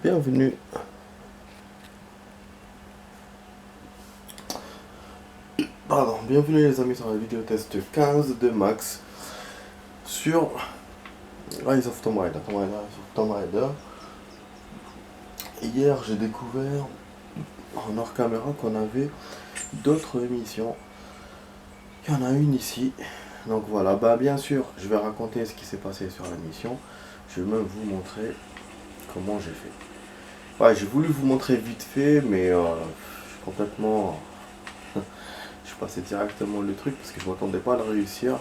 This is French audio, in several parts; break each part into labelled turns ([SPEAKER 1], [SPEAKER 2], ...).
[SPEAKER 1] Bienvenue. Bienvenue les amis sur la vidéo test 15 de Max sur Rise of Tomb Raider. Tomb Raider. Hier j'ai découvert en hors caméra qu'on avait d'autres émissions. Il y en a une ici. Donc voilà, bien sûr, je vais raconter ce qui s'est passé sur la mission. Je vais même vous montrer comment j'ai fait. Ouais, j'ai voulu vous montrer vite fait, mais je suis complètement... je passais directement le truc parce que je ne m'attendais pas à le réussir.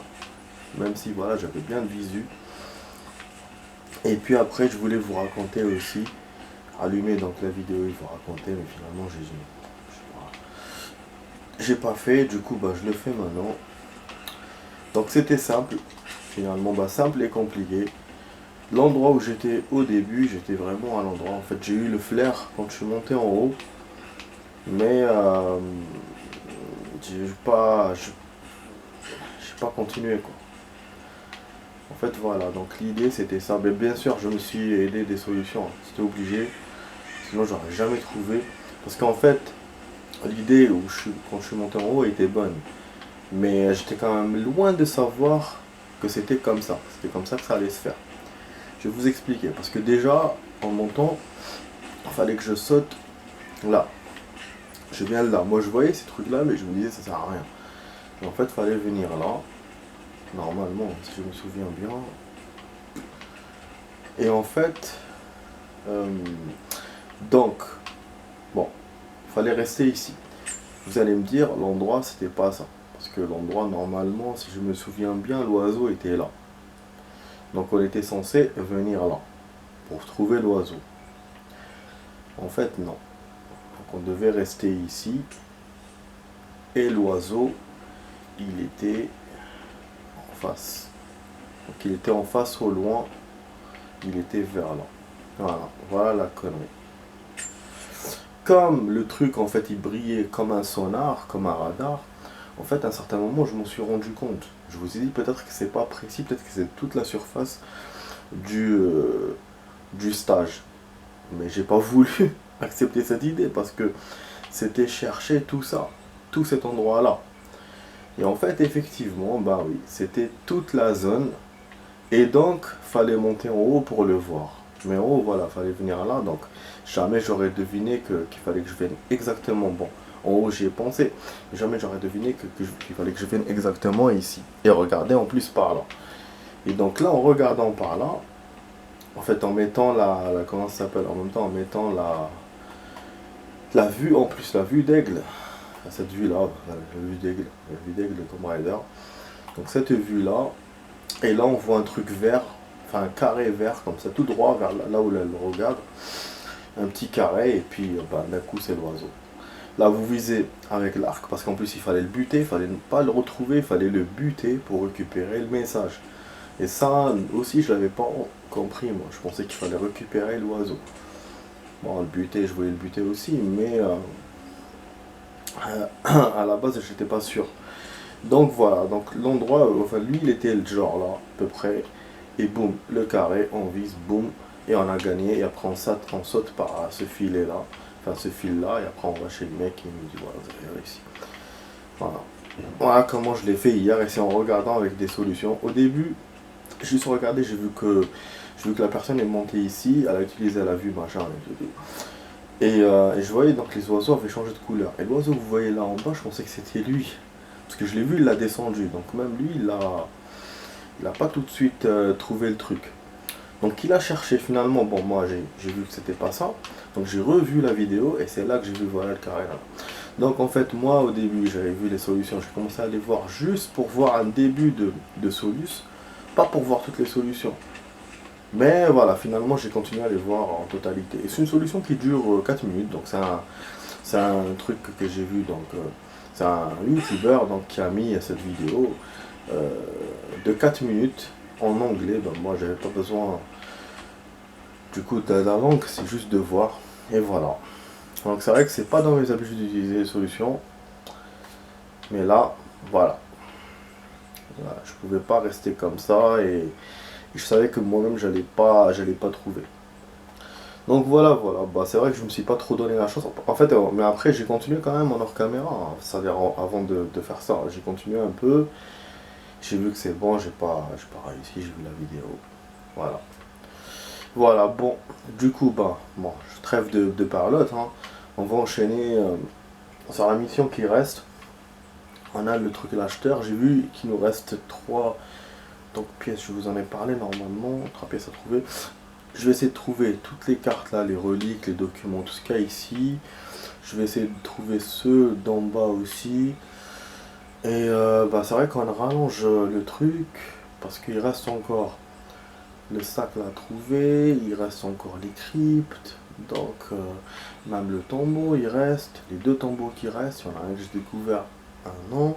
[SPEAKER 1] Même si voilà, j'avais bien de visu. Et puis après, je voulais vous raconter aussi, allumer donc la vidéo et vous raconter, mais finalement j'ai pas fait, du coup je le fais maintenant. Donc c'était simple, finalement simple et compliqué. L'endroit où j'étais au début, j'étais vraiment à l'endroit, en fait j'ai eu le flair quand je suis monté en haut, mais j'ai pas continué quoi. En fait voilà, donc l'idée c'était ça, mais bien sûr je me suis aidé des solutions, hein. C'était obligé, sinon j'aurais jamais trouvé, parce qu'en fait l'idée quand je suis monté en haut était bonne, mais j'étais quand même loin de savoir que c'était comme ça que ça allait se faire. Je vais vous expliquer, parce que déjà en montant, il fallait que je saute là, je viens là, moi je voyais ces trucs là mais je me disais ça sert à rien, et en fait il fallait venir là, normalement si je me souviens bien, et en fait euh, donc bon, il fallait rester ici. Vous allez me dire, l'endroit c'était pas ça. Parce que l'endroit, normalement, si je me souviens bien, l'oiseau était là. Donc on était censé venir là, pour trouver l'oiseau. En fait, non. Donc on devait rester ici. Et l'oiseau, il était en face. Donc il était en face au loin. Il était vers là. Voilà la connerie. Comme le truc, en fait, il brillait comme un sonar, comme un radar, en fait, à un certain moment, je m'en suis rendu compte. Je vous ai dit peut-être que c'est pas précis, peut-être que c'est toute la surface du stage. Mais j'ai pas voulu accepter cette idée parce que c'était chercher tout ça, tout cet endroit-là. Et en fait, effectivement, oui, c'était toute la zone. Et donc, fallait monter en haut pour le voir. Mais en haut, voilà, fallait venir là. Donc, jamais j'aurais deviné qu'il fallait que je vienne exactement. Bon, en haut, j'y ai pensé. Mais jamais j'aurais deviné qu'il fallait que je vienne exactement ici. Et regarder en plus par là. Et donc là, en regardant par là, en fait, en mettant comment ça s'appelle? En même temps, en mettant la vue, en plus, la vue d'aigle. Cette vue-là, la vue d'aigle de Tomb Raider. Donc cette vue-là, et là on voit un truc vert, enfin un carré vert comme ça, tout droit vers là où elle regarde. Un petit carré, et puis d'un coup c'est l'oiseau. Là vous visez avec l'arc, parce qu'en plus il fallait le buter, il fallait ne pas le retrouver, il fallait le buter pour récupérer le message. Et ça aussi je l'avais pas compris moi, je pensais qu'il fallait récupérer l'oiseau. Bon, le buter, je voulais le buter aussi, mais à la base j'étais pas sûr. Donc voilà, donc l'endroit, enfin lui il était le genre là, à peu près, et boum, le carré, on vise, boum, et on a gagné, et après on saute par ce filet là, enfin ce fil là, et après on va chez le mec et il nous dit voilà, vous avez réussi. Voilà. Voilà comment je l'ai fait hier, et c'est en regardant avec des solutions. Au début, juste regardé, j'ai vu que la personne est montée ici, elle a utilisé la vue, machin, et je voyais donc les oiseaux avaient changé de couleur. Et l'oiseau que vous voyez là en bas, je pensais que c'était lui. Parce que je l'ai vu, il l'a descendu. Donc même lui, il a pas tout de suite trouvé le truc. Donc il a cherché finalement. Bon, moi j'ai vu que c'était pas ça. Donc j'ai revu la vidéo et c'est là que j'ai vu voilà le carré là. Donc en fait, moi au début, j'avais vu les solutions. J'ai commencé à les voir juste pour voir un début de solution. Pas pour voir toutes les solutions. Mais voilà, finalement j'ai continué à les voir en totalité. Et c'est une solution qui dure 4 minutes. Donc c'est un truc que j'ai vu. Donc c'est un youtubeur donc, qui a mis cette vidéo de 4 minutes en anglais. Moi j'avais pas besoin du coup de la langue, c'est juste de voir. Et voilà. Donc c'est vrai que c'est pas dans mes habitudes d'utiliser les solutions. Mais là, voilà. Je pouvais pas rester comme ça et je savais que moi-même j'allais pas trouver. Donc voilà, voilà. Bah, c'est vrai que je me suis pas trop donné la chance. En fait, mais après, j'ai continué quand même en hors caméra, hein. C'est-à-dire avant de faire ça, j'ai continué un peu. J'ai vu que c'est bon, j'ai pas réussi, j'ai vu la vidéo. Voilà. Voilà, bon. Du coup, bah, bon, je trêve de parlotte, hein. On va enchaîner sur la mission qui reste. On a le truc l'acheteur. J'ai vu qu'il nous reste 3 donc, pièces, je vous en ai parlé normalement. 3 pièces à trouver. Je vais essayer de trouver toutes les cartes là, les reliques, les documents, tout ce qu'il y a ici. Je vais essayer de trouver ceux d'en bas aussi. Et bah, c'est vrai qu'on rallonge le truc parce qu'il reste encore le sac là à trouver, il reste encore les cryptes, donc même le tombeau il reste, les 2 tombeaux qui restent, il y en a un que j'ai découvert un an.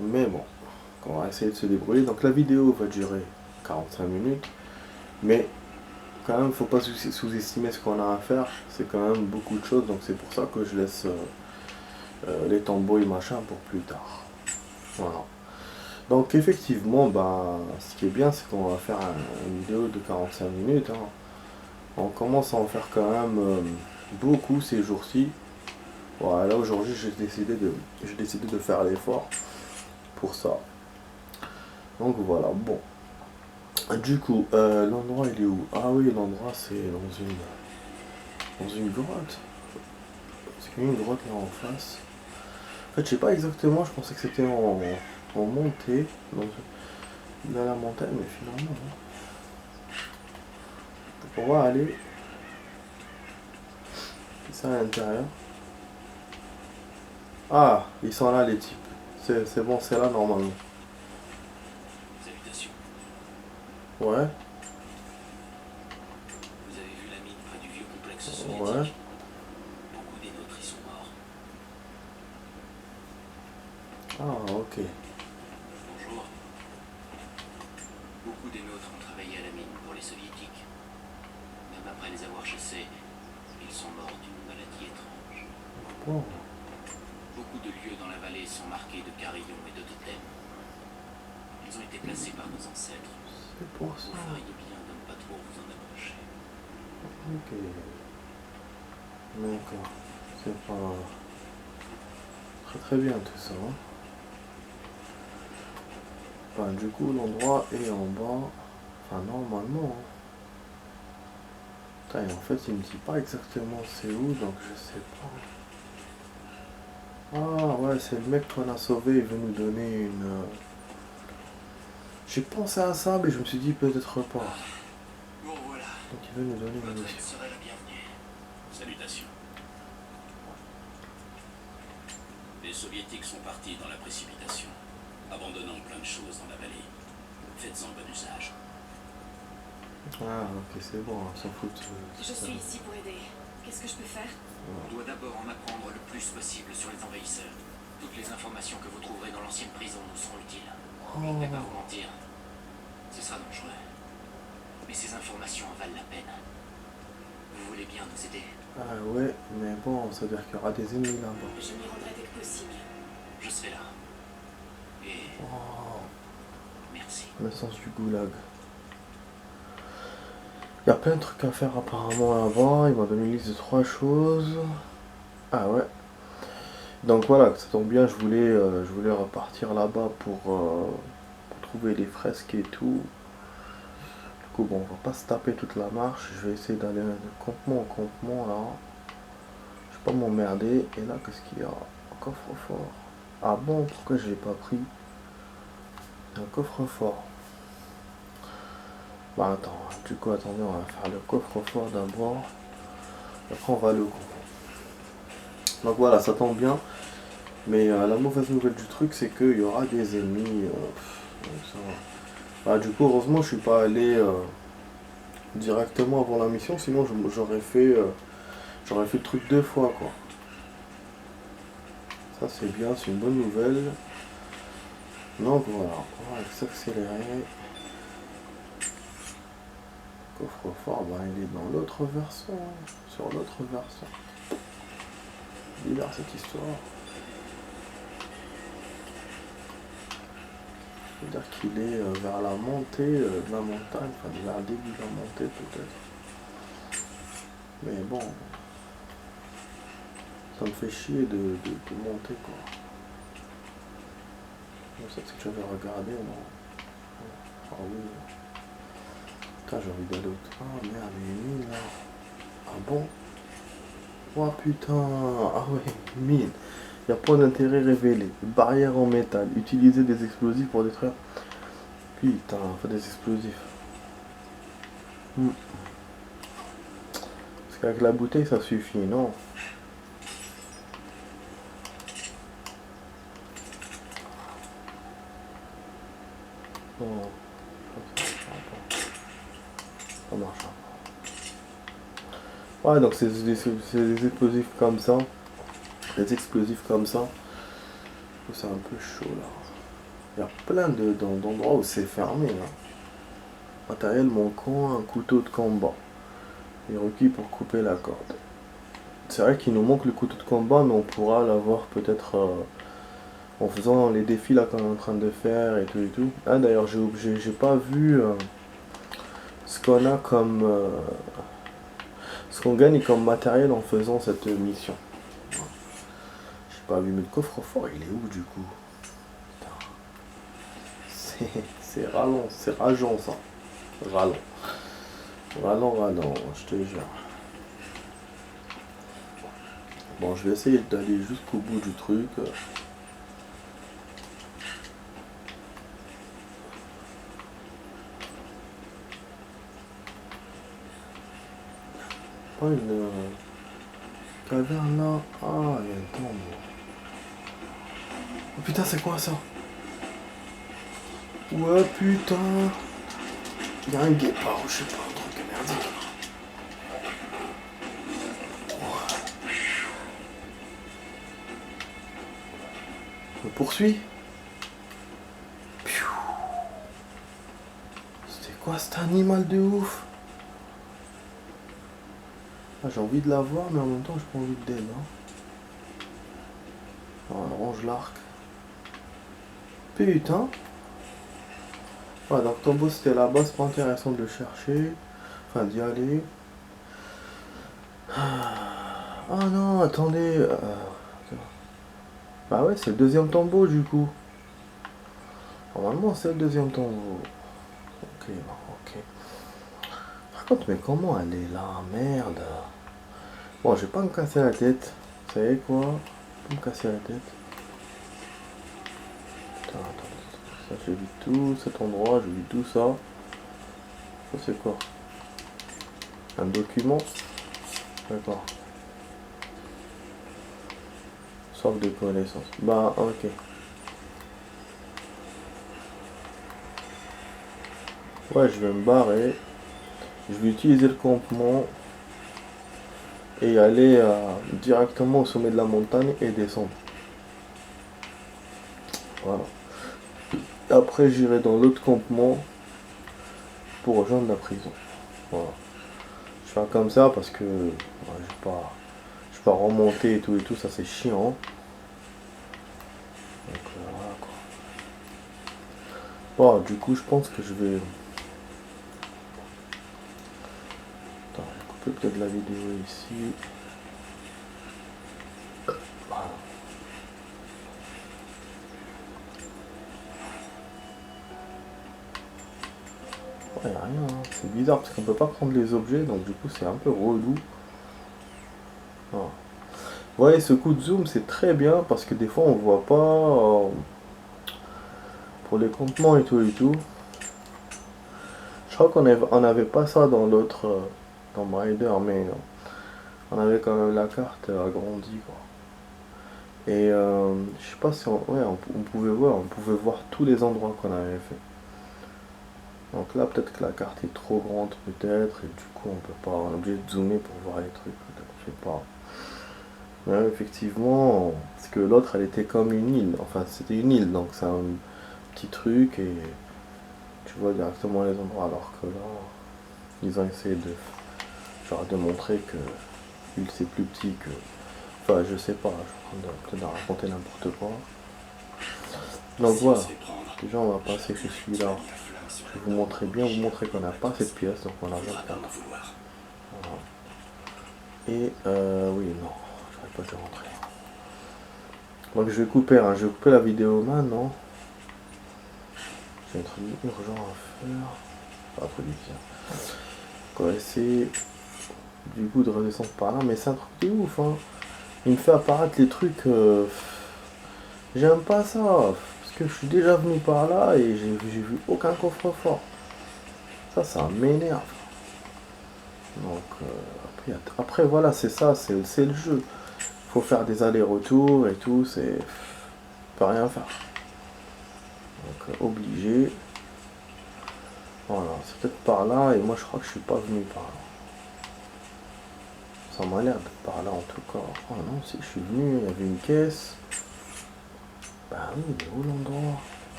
[SPEAKER 1] Mais bon, on va essayer de se débrouiller. Donc la vidéo va durer 45 minutes, mais quand même, faut pas sous-estimer ce qu'on a à faire. C'est quand même beaucoup de choses, donc c'est pour ça que je laisse les tombeaux et machin pour plus tard. Voilà. Donc effectivement, bah, ce qui est bien, c'est qu'on va faire une vidéo de 45 minutes, hein. On commence à en faire quand même beaucoup ces jours-ci. Voilà, là aujourd'hui, j'ai décidé de faire l'effort pour ça. Donc voilà, bon. Du coup, l'endroit il est où? Ah oui, l'endroit c'est dans une grotte. Est-ce qu'il y a une grotte là en face? En fait, je sais pas exactement, je pensais que c'était en montée, dans la montagne, mais finalement, non. Donc, on va aller. C'est ça à l'intérieur. Ah, ils sont là les types. C'est bon, c'est là normalement.
[SPEAKER 2] Salutations.
[SPEAKER 1] Ouais,
[SPEAKER 2] Vous avez vu la mine près du vieux complexe
[SPEAKER 1] ouais.
[SPEAKER 2] soviétique? Beaucoup des nôtres y sont morts.
[SPEAKER 1] Ah, ok.
[SPEAKER 2] Bonjour. Beaucoup des nôtres ont travaillé à la mine pour les soviétiques. Même après les avoir chassés, ils sont morts d'une maladie étrange.
[SPEAKER 1] Bon,
[SPEAKER 2] Beaucoup de lieux dans la vallée sont marqués de carillons et de totems. Ils ont été placés par nos ancêtres.
[SPEAKER 1] c'est pour
[SPEAKER 2] Vous
[SPEAKER 1] ça.
[SPEAKER 2] feriez bien de ne pas trop vous en approcher.
[SPEAKER 1] Ok. D'accord. C'est pas très très bien tout ça, hein. Enfin, du coup, l'endroit est en bas. Enfin, normalement, hein. Putain, et en fait, il me dit pas exactement c'est où, donc je sais pas. Ah ouais, c'est le mec qu'on a sauvé, il veut nous donner une... J'ai pensé à ça, mais je me suis dit peut-être pas.
[SPEAKER 2] Bon voilà,
[SPEAKER 1] Donc il veut nous donner une
[SPEAKER 2] votre aide
[SPEAKER 1] mission.
[SPEAKER 2] serait la bienvenue. Salutations. Les soviétiques sont partis dans la précipitation, abandonnant plein de choses dans la vallée. Faites-en bon usage.
[SPEAKER 1] Ah ok, c'est bon, on s'en fout.
[SPEAKER 3] Je suis ici pour aider. Qu'est-ce que je peux faire?
[SPEAKER 2] On doit d'abord en apprendre le plus possible sur les envahisseurs. Toutes les informations que vous trouverez dans l'ancienne prison nous seront utiles. Je ne vais pas vous mentir. Ce sera dangereux. Mais ces informations en valent la peine. Vous voulez bien nous aider?
[SPEAKER 1] Ah ouais, mais bon, ça veut dire qu'il y aura des ennemis là-bas.
[SPEAKER 3] Je m'y rendrai dès que possible.
[SPEAKER 2] Je serai là. Et
[SPEAKER 1] Oh,
[SPEAKER 2] merci.
[SPEAKER 1] le sens du goulag. Il y a plein de trucs à faire apparemment là-bas. Il m'a donné une liste de 3 choses. Ah ouais. Donc voilà, ça tombe bien, je voulais repartir là-bas pour trouver les fresques et tout. Du coup, bon, on va pas se taper toute la marche. Je vais essayer d'aller de campement en campement là. Je vais pas m'emmerder. Et là, qu'est-ce qu'il y a? Un coffre-fort. Ah bon, pourquoi je l'ai pas pris? Un coffre-fort. Bah attends, du coup, attendez, on va faire le coffre-fort d'abord. Après, on va aller au campement. Donc voilà, ça tombe bien. Mais la mauvaise nouvelle du truc, c'est qu'il y aura des ennemis. Donc ça va. Bah, du coup, heureusement, je suis pas allé directement avant la mission, sinon j'aurais fait le truc 2 fois, quoi. Ça, c'est bien, c'est une bonne nouvelle. Donc voilà, on va s'accélérer. Coffre-fort, bah, il est dans l'autre version. Sur l'autre version. Bizarre cette histoire. C'est-à-dire qu'il est vers la montée de la montagne, enfin vers le début de la montée peut-être. Mais bon, ça me fait chier de monter quoi. Bon, ça c'est que j'avais regardé, non? Ah oui. Putain, j'ai envie d'aller au... Ah merde, il y a une mine là. Ah bon? Oh putain. Ah ouais, mine. Il y a point d'intérêt révélé. Barrière en métal. Utiliser des explosifs pour détruire. Putain, faut des explosifs. Parce qu'avec la bouteille ça suffit, non? Non. Ça marche. Ouais, donc c'est des explosifs comme ça. Des explosifs comme ça. C'est un peu chaud là. Il y a plein d'endroits où c'est fermé là. Matériel manquant, un couteau de combat. Et requis pour couper la corde. C'est vrai qu'il nous manque le couteau de combat, mais on pourra l'avoir peut-être en faisant les défis là qu'on est en train de faire et tout et tout. Ah d'ailleurs j'ai pas vu ce qu'on a comme ce qu'on gagne comme matériel en faisant cette mission. J'ai pas vu, mais le coffre-fort il est où du coup? C'est ralent, c'est rageant ça. Ralent. Ralent, je te jure. Bon, je vais essayer d'aller jusqu'au bout du truc. Pas une caverne là. Ah, il y a un tombe. Oh putain, c'est quoi ça? Ouais, putain. Il y a un guépard ou je sais pas, un truc merdique. Me poursuit. C'était quoi cet animal de ouf? Ah, j'ai envie de la voir, mais en même temps, j'ai pas envie d'elle. Hein. Oh, elle range l'arc. Putain. Ouais, donc tombeau c'était là-bas, c'est pas intéressant de le chercher. Enfin, d'y aller. Ah non, attendez. Bah ouais, c'est le deuxième tombeau du coup. Normalement, c'est le deuxième tombeau. Ok, ok. Par contre, mais comment elle est là? Merde. Bon, je vais pas me casser la tête. Vous savez quoi? Pas me casser la tête. Putain, attends. Ça, j'ai vu tout cet endroit, j'ai vu tout ça. Ça, c'est quoi? Un document? D'accord. Sauf de connaissances. Bah, ok. Ouais, je vais me barrer. Je vais utiliser le campement. Et aller directement au sommet de la montagne et descendre. Voilà. Après, j'irai dans l'autre campement pour rejoindre la prison. Voilà. Je fais comme ça parce que ouais, je vais pas remonter et tout, ça c'est chiant. Donc voilà quoi. Bon, du coup, je pense que je vais. Attends, je vais couper peut-être la vidéo ici. Voilà. Ouais, y a rien, hein. C'est bizarre parce qu'on peut pas prendre les objets, donc du coup c'est un peu relou. Voilà. Vous voyez, ce coup de zoom c'est très bien parce que des fois on voit pas pour les campements et tout. Je crois qu'on avait pas ça dans l'autre dans Rider, mais on avait quand même la carte agrandie quoi. Et je sais pas si on pouvait voir tous les endroits qu'on avait fait. Donc là peut-être que la carte est trop grande peut-être et du coup on est obligé de zoomer pour voir les trucs peut-être, je sais pas. Mais effectivement, parce que l'autre elle était comme une île, enfin c'était une île donc c'est un petit truc et tu vois directement les endroits alors que là ils ont essayé de montrer que l'île c'est plus petit que. Enfin je sais pas, je suis en train de raconter n'importe quoi. Donc voilà, déjà on va passer chez celui-là. Je vais vous montrer qu'on n'a pas cette pièce, donc on a 24. Voilà. Et oui, non, je vais pas te rentrer. Donc je vais couper, hein, je vais couper la vidéo maintenant. J'ai un truc urgent à faire. Pas trop difficile. On va essayer du coup de redescendre par là, mais c'est un truc de ouf, hein. Il me fait apparaître les trucs. J'aime pas ça, parce que je suis déjà venu par là et j'ai vu aucun coffre-fort. Ça m'énerve. Donc après voilà, c'est ça, c'est le jeu. Faut faire des allers-retours et tout, c'est peut rien faire. Donc obligé. Voilà, c'est peut-être par là et moi je crois que je suis pas venu par là. Ça m'a l'air d'être par là en tout cas. Oh non, si je suis venu, il y avait une caisse. Bah oui, mais où l'endroit?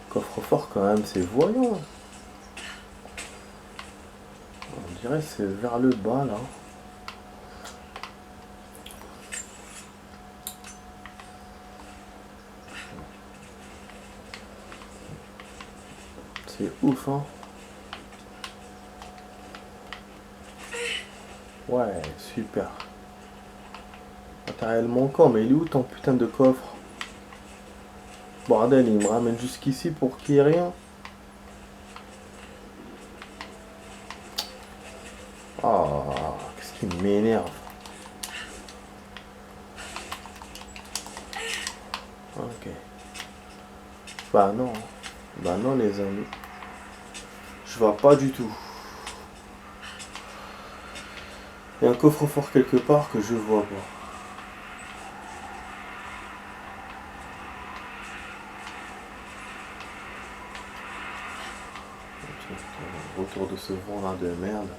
[SPEAKER 1] Coffre-fort quand même, c'est voyant. On dirait que c'est vers le bas là. C'est ouf, hein. Ouais, super. Matériel manquant, mais il est où ton putain de coffre? Bordel, il me ramène jusqu'ici pour qu'il n'y ait rien. Ah, qu'est-ce qui m'énerve. Ok. Bah non. Bah non les amis. Je vois pas du tout. Il y a un coffre-fort quelque part que je vois pas. Retour de ce vent là de merde.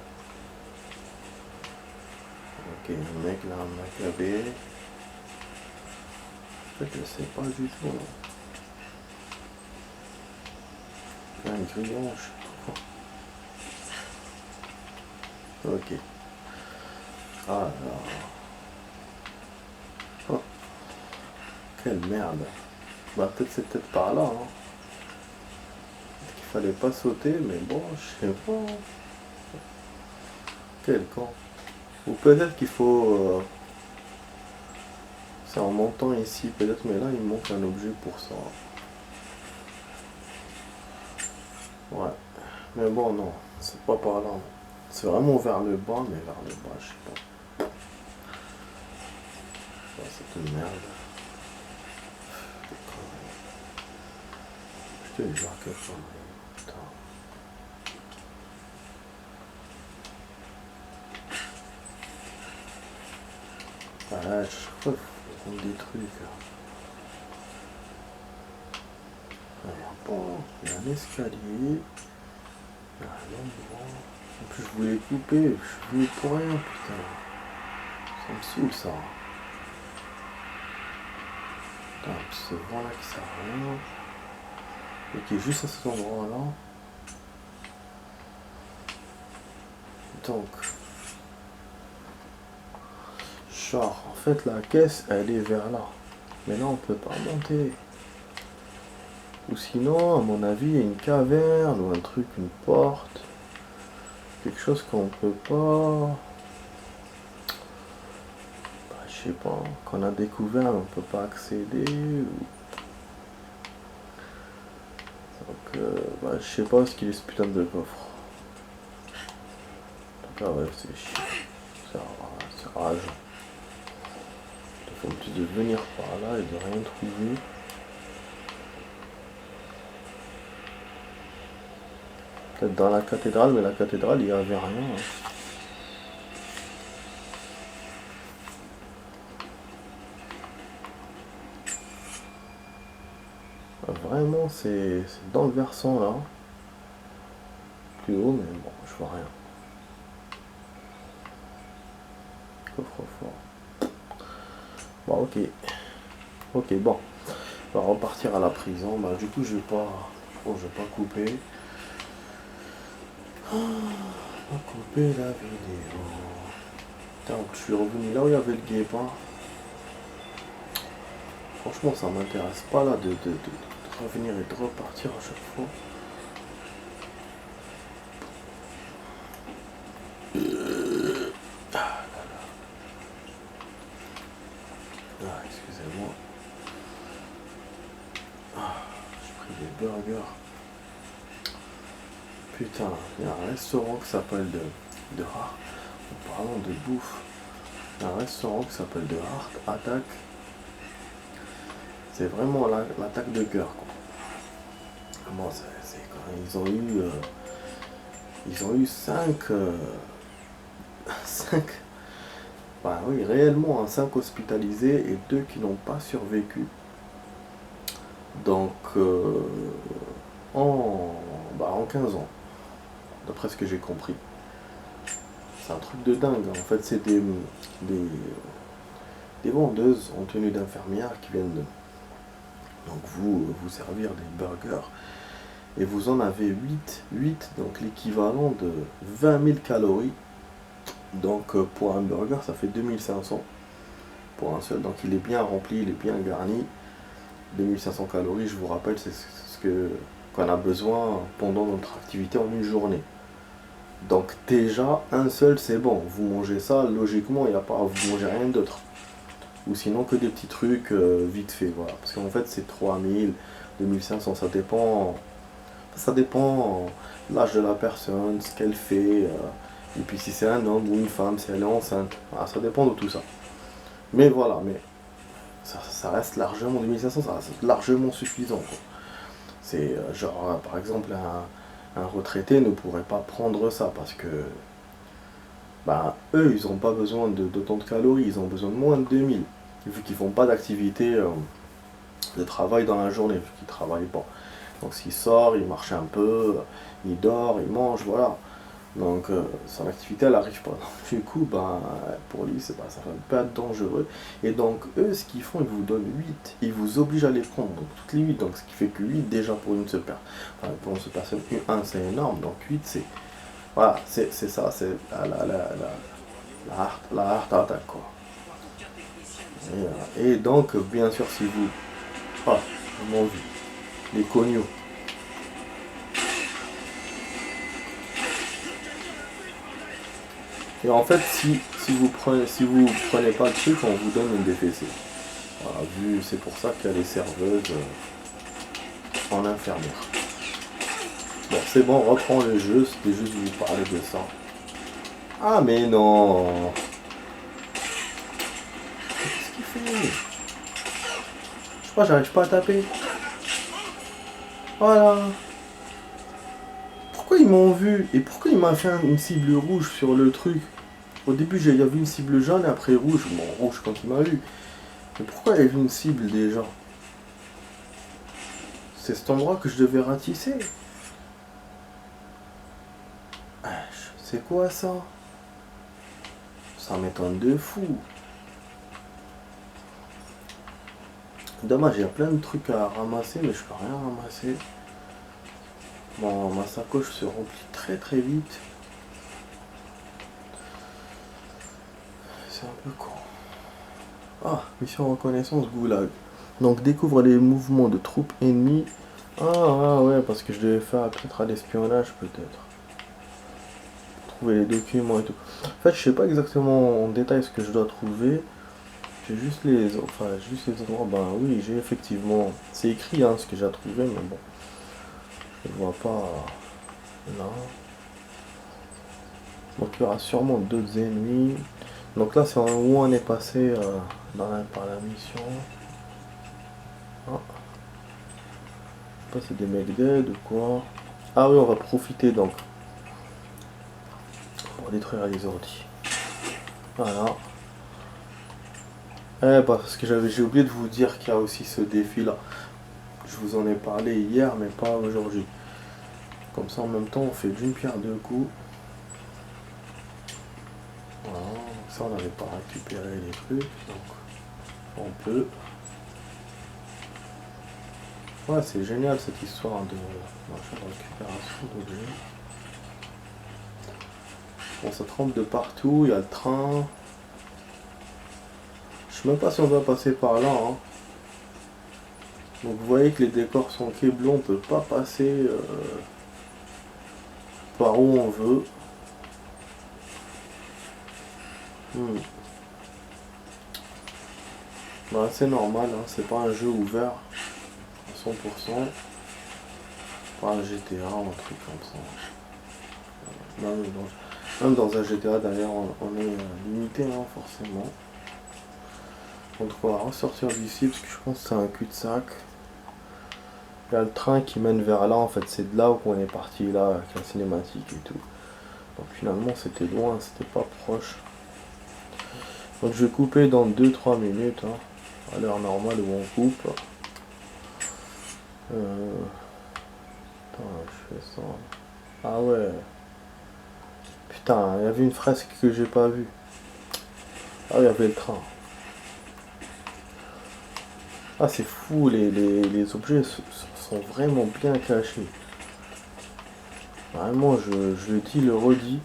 [SPEAKER 1] Ok, le mec là m'a clavé. En fait je sais pas du tout. Là, un grillon, je sais pas quoi. Ok. Ah là là. Oh. Quelle merde. Bah peut-être c'est peut-être par là. Hein. Peut-être qu'il fallait pas sauter, mais bon, je sais pas. Quel con. Ou peut-être qu'il faut... c'est en montant ici, peut-être, mais là il manque un objet pour ça. Ouais. Mais bon, non. C'est pas par là. C'est vraiment vers le bas, mais vers le bas, je sais pas. Ça, c'est une merde. Je te jure que ça. Putain. Ouais, chaque fois, il faut prendre des trucs. Bon, il y a un escalier. Il y a un endroit. En plus, je voulais couper. Je suis venu pour rien, putain. Ça me saoule, ça. Putain, ce vent-là qui sert à rien. Et qui est juste à cet endroit-là. Donc, genre, en fait, la caisse, elle est vers là. Mais là, on peut pas monter. Ou sinon, à mon avis, il y a une caverne ou un truc, une porte. Quelque chose qu'on peut pas... Bah, je sais pas, qu'on a découvert, on peut pas accéder. Ou... Donc, bah, je sais pas ce qu'il est ce putain de coffre. En tout cas, ouais, c'est chiant. C'est rageant. Il faut plus de venir par là et de rien trouver. Peut-être dans la cathédrale, mais la cathédrale, il n'y avait rien. Hein. Vraiment, c'est dans le versant là. Plus haut, mais bon, je vois rien. Coffre-fort. Bon, ok. Ok, bon. On va repartir à la prison. Bah, du coup, je vais pas... Bon, je vais pas couper. On va couper la vidéo. Putain, je suis revenu là où il y avait le guépin. Franchement, ça m'intéresse pas là de revenir et de repartir à chaque fois. des burgers. Putain, il y a un restaurant qui s'appelle de Heart. En parlant de bouffe, il y a un restaurant qui s'appelle de Heart Attack. C'est vraiment l'attaque de cœur, quoi. Comment c'est quand ils ont eu 5 bah oui, réellement, 5 hospitalisés et 2 qui n'ont pas survécu. Donc, en 15 ans, d'après ce que j'ai compris. C'est un truc de dingue. En fait, c'est des vendeuses en tenue d'infirmière qui viennent donc vous servir des burgers. Et vous en avez 8 donc l'équivalent de 20 000 calories. Donc pour un burger, ça fait 2500 pour un seul. Donc il est bien rempli, il est bien garni. 2500 calories, je vous rappelle, c'est ce qu'on a besoin pendant notre activité en une journée. Donc déjà, un seul, c'est bon. Vous mangez ça, logiquement, il n'y a pas, vous mangez rien d'autre. Ou sinon que des petits trucs vite fait, voilà. Parce qu'en fait, c'est 3000, 2500, ça dépend l'âge de la personne, ce qu'elle fait, et puis si c'est un homme ou une femme, si elle est enceinte. Voilà, ça dépend de tout ça. Mais voilà, mais ça reste largement 2500, ça reste largement suffisant, quoi. C'est genre, par exemple, un retraité ne pourrait pas prendre ça parce que eux, ils n'ont pas besoin d'autant de calories, ils ont besoin de moins de 2000, vu qu'ils font pas d'activité de travail dans la journée, vu qu'ils travaillent pas. Donc s'il sort, il marche un peu, il dort, il mange, voilà. Donc son activité, elle n'arrive pas. Donc, du coup, pour lui, ça va pas être dangereux. Et donc eux, ce qu'ils font, ils vous donnent 8, ils vous obligent à les prendre, donc toutes les 8, donc ce qui fait que 8 déjà pour une seule personne. Enfin, pour une seule personne, 1 c'est énorme, donc 8 c'est. Voilà, c'est ça, c'est la heart attack, quoi. Et donc, bien sûr, si vous... Ah, ils m'ont vu. Les cognos. Et en fait, si vous prenez pas le truc, on vous donne une DPC. Voilà, c'est pour ça qu'il y a les serveuses en infirmière. Bon, c'est bon, on reprend le jeu, c'était juste vous parler de ça. Ah mais non. Qu'est-ce qu'il fait? Je sais pas, j'arrive pas à taper. Voilà. Pourquoi ils m'ont vu? Et pourquoi il m'a fait une cible rouge sur le truc? Au début, il y avait une cible jaune et après rouge. Bon, rouge quand il m'a vu. Mais pourquoi il y avait une cible déjà? C'est cet endroit que je devais ratisser. C'est quoi ça? Ça m'étonne de fou. Dommage, il y a plein de trucs à ramasser, mais je peux rien ramasser. Bon, ma sacoche se remplit très très vite. C'est un peu con. Ah, mission reconnaissance Goulag. Donc découvre les mouvements de troupes ennemies. Ah ouais, parce que je devais faire peut-être à l'espionnage peut-être. Trouver les documents et tout. En fait, je sais pas exactement en détail ce que je dois trouver. J'ai juste les endroits. Ben oui, j'ai effectivement. C'est écrit ce que j'ai trouvé, mais bon. Je ne vois pas là. Donc il y aura sûrement d'autres ennemis. Donc là c'est où on est passé par la mission. Ah. Je sais pas, c'est des mecs d'aide ou quoi. Ah oui, on va profiter donc pour détruire les ordi. Voilà. Parce que j'ai oublié de vous dire qu'il y a aussi ce défi là. Je vous en ai parlé hier mais pas aujourd'hui. Comme ça en même temps on fait d'une pierre deux coups. Voilà, donc ça on n'avait pas récupéré les trucs, donc on peut. Ouais, c'est génial cette histoire de récupération d'objets. Bon, ça trempe de partout, il y a le train. Je sais même pas si on doit passer par là. Donc vous voyez que les décors sont kéblons, on peut pas passer par où on veut. C'est normal, c'est pas un jeu ouvert à 100%. crois un GTA ou un truc comme ça. Même dans un GTA d'ailleurs on est limité hein, forcément. Donc on va ressortir d'ici parce que je pense que c'est un cul-de-sac. Il y a le train qui mène vers là en fait, c'est de là où on est parti là avec la cinématique et tout. Donc finalement c'était loin, c'était pas proche. Donc je vais couper dans 2-3 minutes hein, à l'heure normale où on coupe. Attends, je fais ça. Ah ouais. Putain, il y avait une fresque que j'ai pas vue. Ah, il y avait le train. Ah, c'est fou, les objets sont vraiment bien cachés. Vraiment, je le dis, le redis.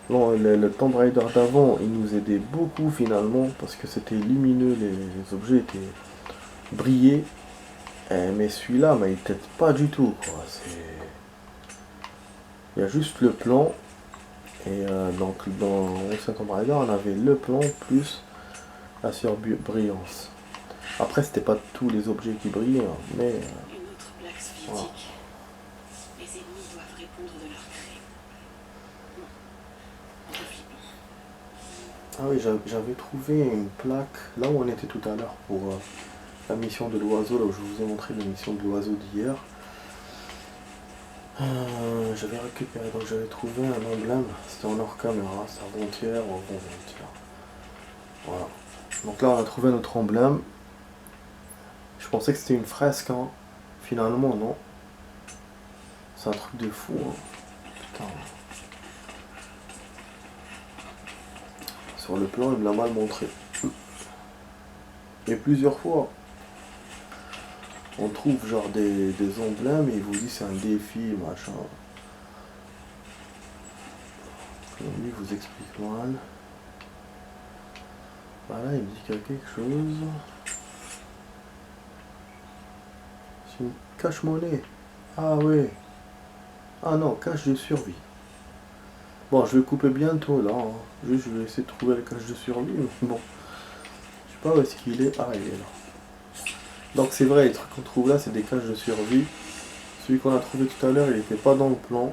[SPEAKER 1] Bon, le Tomb Raider d'avant, il nous aidait beaucoup finalement, parce que c'était lumineux, les objets étaient brillés. Mais celui-là, mais il t'aide pas du tout, quoi. Il y a juste le plan. Et donc dans l'ancien Tomb Raider, on avait le plan plus la surbrillance. Après, c'était pas tous les objets qui brillaient, hein, mais...
[SPEAKER 3] Une autre plaque soviétique.
[SPEAKER 1] Voilà.
[SPEAKER 3] Les ennemis doivent répondre de leur gré. Un peu flippant.
[SPEAKER 1] Ah oui, j'avais trouvé une plaque là où on était tout à l'heure pour la mission de l'oiseau, là où je vous ai montré la mission de l'oiseau d'hier. J'avais récupéré, donc j'avais trouvé un emblème, c'était en hors caméra, c'est avant-hier ou avant-hier. Voilà. Donc là on a trouvé notre emblème. Je pensais que c'était une fresque, hein. Finalement non. C'est un truc de fou, hein. Putain. Sur le plan il me l'a mal montré. Et plusieurs fois. On trouve genre des emblèmes et il vous dit c'est un défi, machin. Lui vous explique mal. Voilà, il me dit qu'il y a quelque chose. C'est une cache-monnaie. Ah ouais. Ah non, cache de survie. Bon, je vais couper bientôt là. Hein. Juste, je vais essayer de trouver la cache de survie. Mais bon. Je sais pas où est-ce qu'il est. Ah, il est là. Donc c'est vrai, les trucs qu'on trouve là, c'est des caches de survie. Celui qu'on a trouvé tout à l'heure, il n'était pas dans le plan.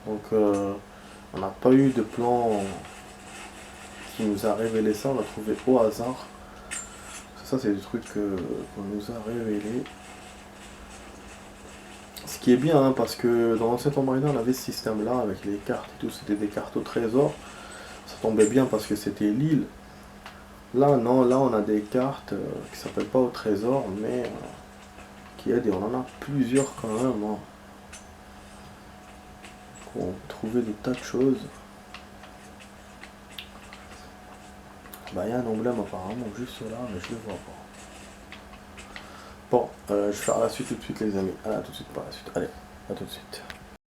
[SPEAKER 1] Donc on n'a pas eu de plan qui nous a révélé ça, on l'a trouvé au hasard. Ça c'est des trucs qu'on nous a révélés. Ce qui est bien, hein, parce que dans l'ancien Tomb Raider, on avait ce système-là avec les cartes et tout, c'était des cartes au trésor. Ça tombait bien parce que c'était l'île. Là, non, là on a des cartes qui s'appellent pas au trésor, mais qui aident, et on en a plusieurs quand même. Hein. On peut trouver des tas de choses. Bah, il y a un emblème apparemment juste là, mais je le vois pas. Bon, je vais faire la suite tout de suite, les amis. Allez, à tout de suite par la suite. Allez, à tout de suite.